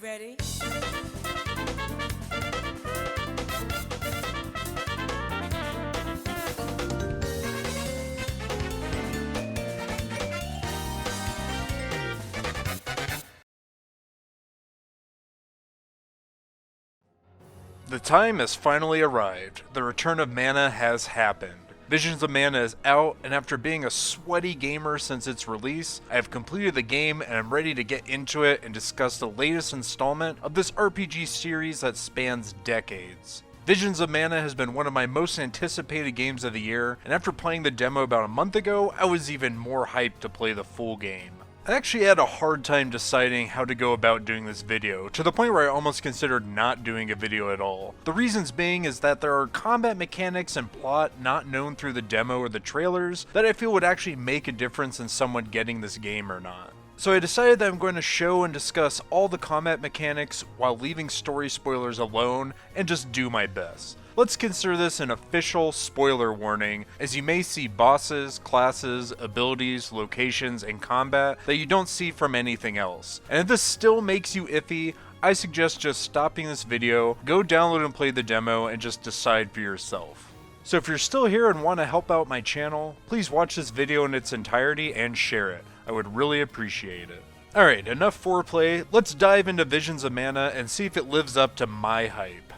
Ready? The time has finally arrived. The return of Mana has happened. Visions of Mana is out, and after being a sweaty gamer since its release, I have completed the game and I'm ready to get into it and discuss the latest installment of this RPG series that spans decades. Visions of Mana has been one of my most anticipated games of the year, and after playing the demo about a month ago, I was even more hyped to play the full game. I actually had a hard time deciding how to go about doing this video, to the point where I almost considered not doing a video at all. The reasons being is that there are combat mechanics and plot not known through the demo or the trailers that I feel would actually make a difference in someone getting this game or not. So I decided that I'm going to show and discuss all the combat mechanics while leaving story spoilers alone and just do my best. Let's consider this an official spoiler warning, as you may see bosses, classes, abilities, locations, and combat that you don't see from anything else. And if this still makes you iffy, I suggest just stopping this video, go download and play the demo, and just decide for yourself. So if you're still here and want to help out my channel, please watch this video in its entirety and share it. I would really appreciate it. Alright, enough foreplay, let's dive into Visions of Mana and see if it lives up to my hype.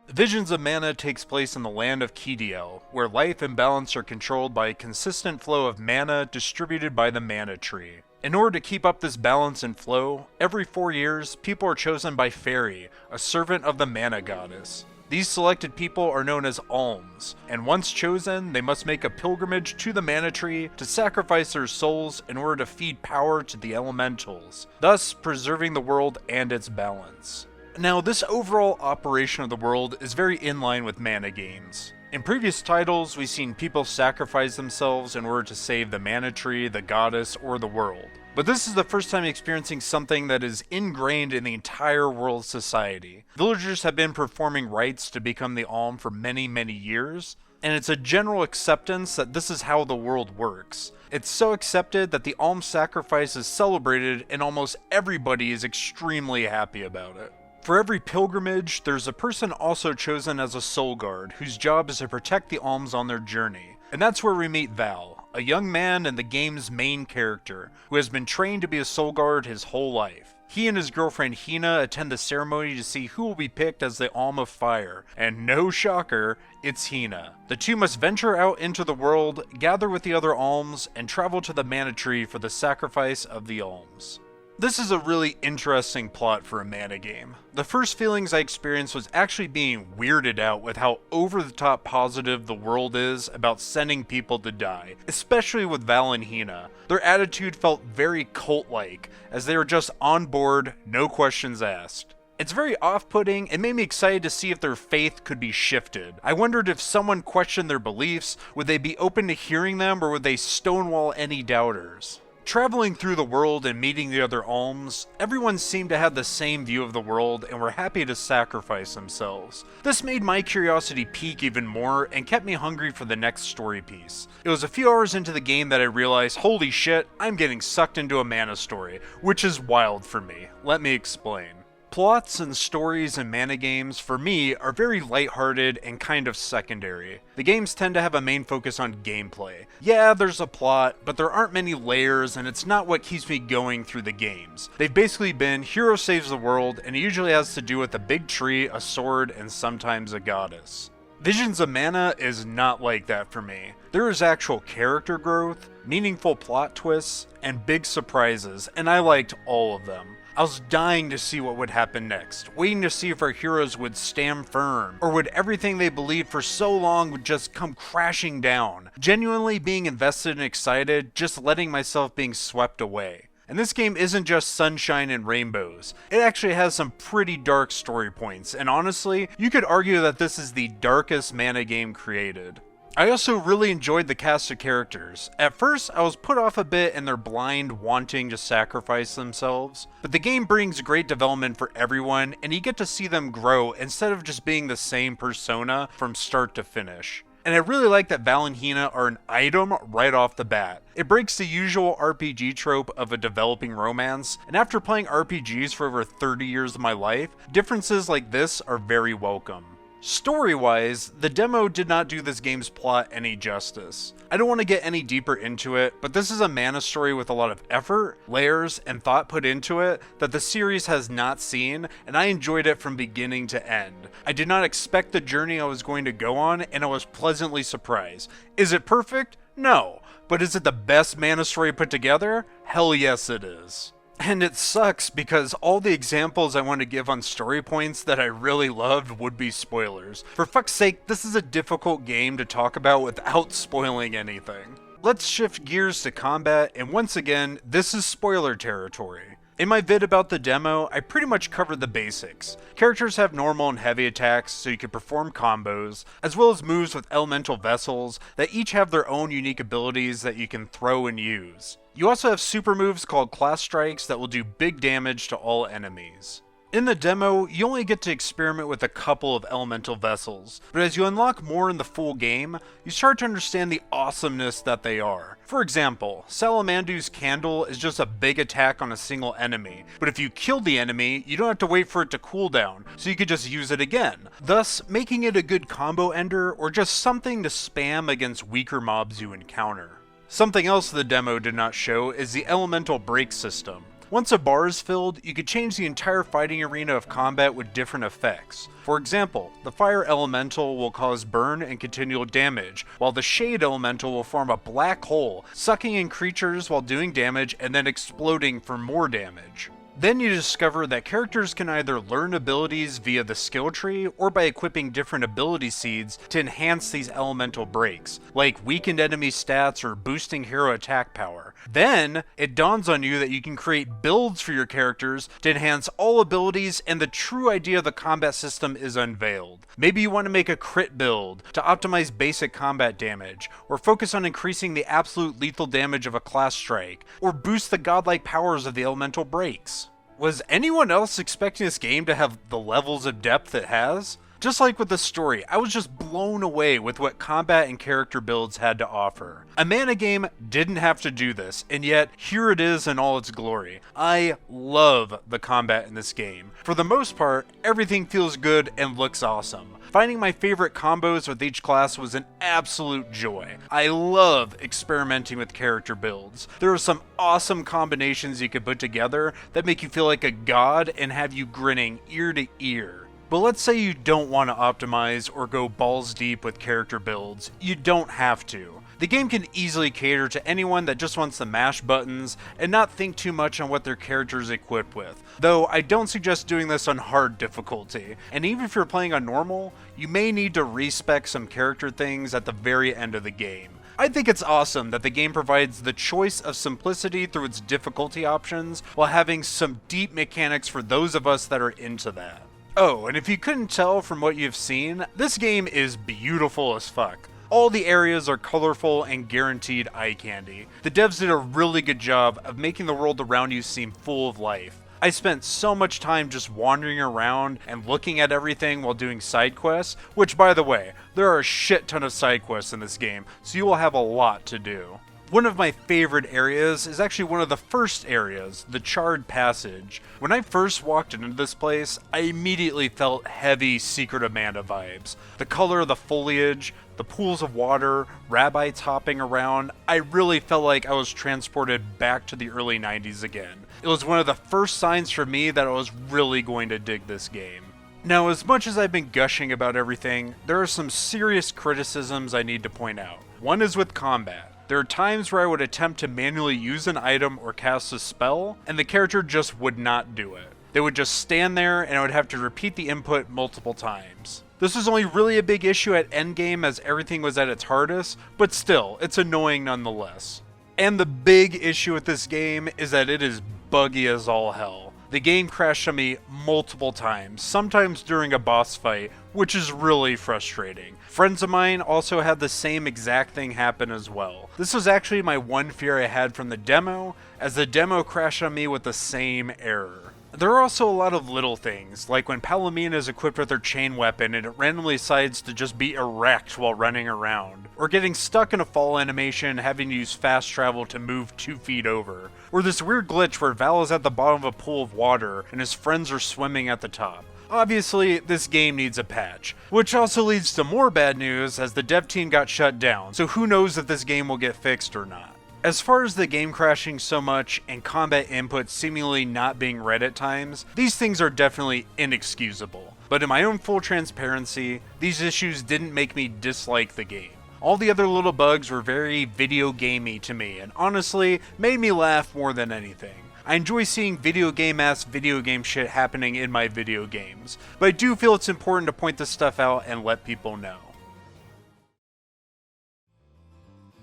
Visions of Mana takes place in the land of Kidiel, where life and balance are controlled by a consistent flow of mana distributed by the Mana Tree. In order to keep up this balance and flow, every 4 years, people are chosen by Fairy, a servant of the Mana Goddess. These selected people are known as Alms, and once chosen, they must make a pilgrimage to the Mana Tree to sacrifice their souls in order to feed power to the elementals, thus preserving the world and its balance. Now, this overall operation of the world is very in line with Mana games. In previous titles, we've seen people sacrifice themselves in order to save the Mana Tree, the goddess, or the world. But this is the first time experiencing something that is ingrained in the entire world society. Villagers have been performing rites to become the Alm for many, many years, and it's a general acceptance that this is how the world works. It's so accepted that the Alm sacrifice is celebrated and almost everybody is extremely happy about it. For every pilgrimage, there's a person also chosen as a soul guard, whose job is to protect the alms on their journey. And that's where we meet Val, a young man and the game's main character, who has been trained to be a soul guard his whole life. He and his girlfriend Hina attend the ceremony to see who will be picked as the Alm of Fire, and no shocker, it's Hina. The two must venture out into the world, gather with the other alms, and travel to the Mana Tree for the sacrifice of the alms. This is a really interesting plot for a Mana game. The first feelings I experienced was actually being weirded out with how over-the-top positive the world is about sending people to die, especially with Val and Hina. Their attitude felt very cult-like, as they were just on board, no questions asked. It's very off-putting and made me excited to see if their faith could be shifted. I wondered if someone questioned their beliefs, would they be open to hearing them or would they stonewall any doubters? Traveling through the world and meeting the other alms, everyone seemed to have the same view of the world and were happy to sacrifice themselves. This made my curiosity peak even more and kept me hungry for the next story piece. It was a few hours into the game that I realized, holy shit, I'm getting sucked into a Mana story, which is wild for me. Let me explain. Plots and stories in Mana games, for me, are very lighthearted and kind of secondary. The games tend to have a main focus on gameplay. Yeah, there's a plot, but there aren't many layers and it's not what keeps me going through the games. They've basically been hero saves the world, and it usually has to do with a big tree, a sword, and sometimes a goddess. Visions of Mana is not like that for me. There is actual character growth, meaningful plot twists, and big surprises, and I liked all of them. I was dying to see what would happen next, waiting to see if our heroes would stand firm, or would everything they believed for so long would just come crashing down. Genuinely being invested and excited, just letting myself being swept away. And this game isn't just sunshine and rainbows. It actually has some pretty dark story points, and honestly, you could argue that this is the darkest Mana game created. I also really enjoyed the cast of characters. At first, I was put off a bit in their blind wanting to sacrifice themselves, but the game brings great development for everyone, and you get to see them grow instead of just being the same persona from start to finish. And I really like that Val and Hina are an item right off the bat. It breaks the usual RPG trope of a developing romance, and after playing RPGs for over 30 years of my life, differences like this are very welcome. Story-wise, the demo did not do this game's plot any justice. I don't want to get any deeper into it, but this is a Mana story with a lot of effort, layers, and thought put into it that the series has not seen, and I enjoyed it from beginning to end. I did not expect the journey I was going to go on, and I was pleasantly surprised. Is it perfect? No. But is it the best Mana story put together? Hell yes it is. And it sucks because all the examples I want to give on story points that I really loved would be spoilers. For fuck's sake, this is a difficult game to talk about without spoiling anything. Let's shift gears to combat, and once again, this is spoiler territory. In my vid about the demo, I pretty much covered the basics. Characters have normal and heavy attacks so you can perform combos, as well as moves with elemental vessels that each have their own unique abilities that you can throw and use. You also have super moves called class strikes that will do big damage to all enemies. In the demo, you only get to experiment with a couple of elemental vessels, but as you unlock more in the full game, you start to understand the awesomeness that they are. For example, Salamandu's Candle is just a big attack on a single enemy, but if you kill the enemy, you don't have to wait for it to cool down, so you could just use it again, thus making it a good combo ender or just something to spam against weaker mobs you encounter. Something else the demo did not show is the elemental break system. Once a bar is filled, you can change the entire fighting arena of combat with different effects. For example, the fire elemental will cause burn and continual damage, while the shade elemental will form a black hole, sucking in creatures while doing damage and then exploding for more damage. Then you discover that characters can either learn abilities via the skill tree or by equipping different ability seeds to enhance these elemental breaks, like weakened enemy stats or boosting hero attack power. Then, it dawns on you that you can create builds for your characters to enhance all abilities, and the true idea of the combat system is unveiled. Maybe you want to make a crit build to optimize basic combat damage, or focus on increasing the absolute lethal damage of a class strike, or boost the godlike powers of the elemental breaks. Was anyone else expecting this game to have the levels of depth it has? Just like with the story, I was just blown away with what combat and character builds had to offer. A Mana game didn't have to do this, and yet here it is in all its glory. I love the combat in this game. For the most part, everything feels good and looks awesome. Finding my favorite combos with each class was an absolute joy. I love experimenting with character builds. There are some awesome combinations you can put together that make you feel like a god and have you grinning ear to ear. But let's say you don't want to optimize or go balls deep with character builds. You don't have to. The game can easily cater to anyone that just wants to mash buttons and not think too much on what their character is equipped with. Though I don't suggest doing this on hard difficulty, and even if you're playing on normal, you may need to respec some character things at the very end of the game. I think it's awesome that the game provides the choice of simplicity through its difficulty options while having some deep mechanics for those of us that are into that. Oh, and if you couldn't tell from what you've seen, this game is beautiful as fuck. All the areas are colorful and guaranteed eye candy. The devs did a really good job of making the world around you seem full of life. I spent so much time just wandering around and looking at everything while doing side quests, which by the way, there are a shit ton of side quests in this game, so you will have a lot to do. One of my favorite areas is actually one of the first areas, the Charred Passage. When I first walked into this place, I immediately felt heavy Secret of Mana vibes. The color of the foliage, the pools of water, rabbits hopping around, I really felt like I was transported back to the early 90s again. It was one of the first signs for me that I was really going to dig this game. Now, as much as I've been gushing about everything, there are some serious criticisms I need to point out. One is with combat. There are times where I would attempt to manually use an item or cast a spell, and the character just would not do it. They would just stand there, and I would have to repeat the input multiple times. This was only really a big issue at endgame as everything was at its hardest, but still, it's annoying nonetheless. And the big issue with this game is that it is buggy as all hell. The game crashed on me multiple times, sometimes during a boss fight, which is really frustrating. Friends of mine also had the same exact thing happen as well. This was actually my one fear I had from the demo, as the demo crashed on me with the same error. There are also a lot of little things, like when Palomina is equipped with her chain weapon and it randomly decides to just be erect while running around, or getting stuck in a fall animation and having to use fast travel to move 2 feet over, or this weird glitch where Val is at the bottom of a pool of water and his friends are swimming at the top. Obviously, this game needs a patch, which also leads to more bad news as the dev team got shut down, so who knows if this game will get fixed or not. As far as the game crashing so much and combat input seemingly not being read at times, these things are definitely inexcusable. But in my own full transparency, these issues didn't make me dislike the game. All the other little bugs were very video gamey to me and honestly made me laugh more than anything. I enjoy seeing video game shit happening in my video games, but I do feel it's important to point this stuff out and let people know.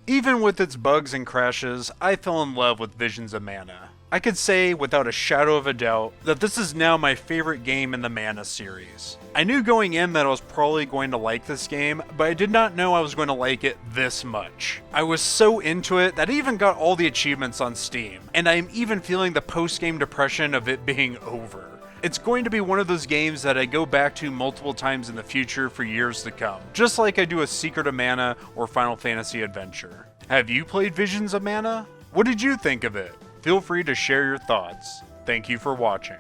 Even with its bugs and crashes, I fell in love with Visions of Mana. I could say, without a shadow of a doubt, that this is now my favorite game in the Mana series. I knew going in that I was probably going to like this game, but I did not know I was going to like it this much. I was so into it that I even got all the achievements on Steam, and I am even feeling the post-game depression of it being over. It's going to be one of those games that I go back to multiple times in the future for years to come, just like I do a Secret of Mana or Final Fantasy Adventure. Have you played Visions of Mana? What did you think of it? Feel free to share your thoughts. Thank you for watching.